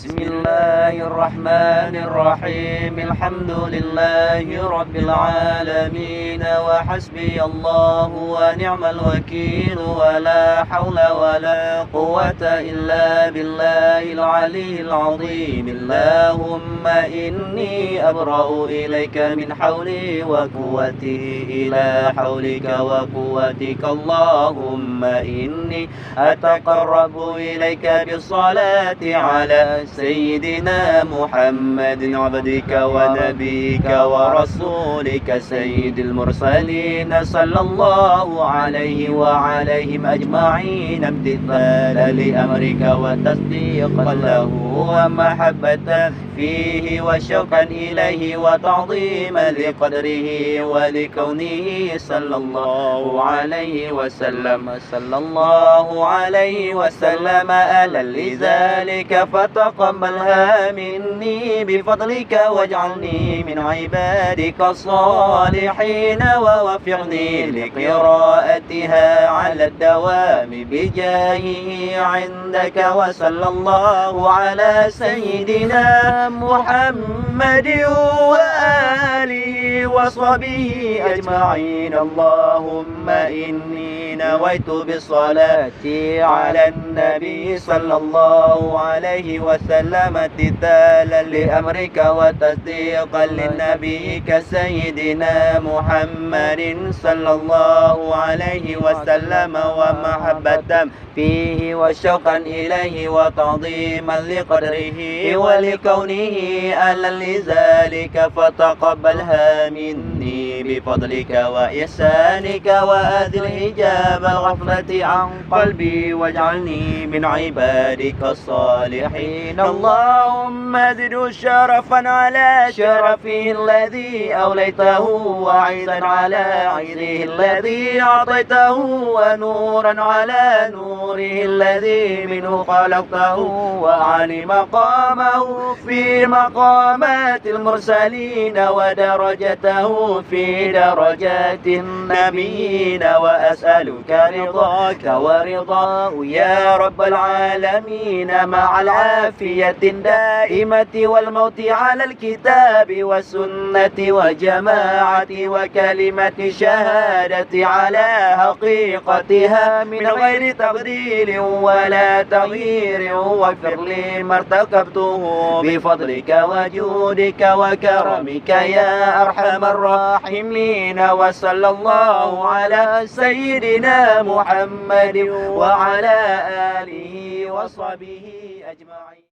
بسم الله الرحمن الرحيم. الحمد لله رب العالمين، وحسبي الله ونعم الوكيل، ولا حول ولا قوة إلا بالله العلي العظيم. اللهم إني أبرأ إليك من حولي وقوتي إلى حولك وقوتك. اللهم إني أتقرب إليك بالصلاة على سيدنا محمد عبدك ونبيك ورسولك سيد المرسلين، صلى الله عليه وعليهم أجمعين، امتثالا لأمرك وتصديقا له ومحبة فيه وشوقا إليه وتعظيما لقدره ولكونه، صلى الله عليه وسلم. صلى الله عليه وسلم. أهلا لذلك فتقبلها مني بفضلك، واجعلني من عبادك الصالحين، ووفقني لقراءتها على الدوام بجاهه عندك. وصلى الله على سيدنا محمد وآله وصحبه أجمعين. اللهم إني نويت بالصلاة على النبي صلى الله عليه وسلم، امتثالا لأمرك وتصديقا لنبيك سيدنا محمد صلى الله عليه وسلم، ومحبة فيه وشوقا إليه وتعظيما لقدره ولكونه أهلا لذلك، فتقبلها مني بفضلك وإحسانك، وأزل حجاب الغفلة عن قلبي، واجعلني من عبادك الصالحين. اللهم زد شرفا على شرفه الذي أوليته، وعزا على عزه الذي أعطيته، ونورا على نوره الذي منه خلقته، وعلي مقامه في مقامات المرسلين، ودرجته في درجات النبيين. وأسألك رضاك ورضاه يا رب العالمين، مع العافية الدائمة والموت على الكتاب والسنة وجماعة وكلمة شهادة على حقيقتها من غير تبديل ولا تغيير. واغفر لي ما ارتكبته بفضلك وجودك وكرمك يا أرحم الراحمين. وصلى الله على سيدنا محمد وعلى آله وصحبه أجمعين.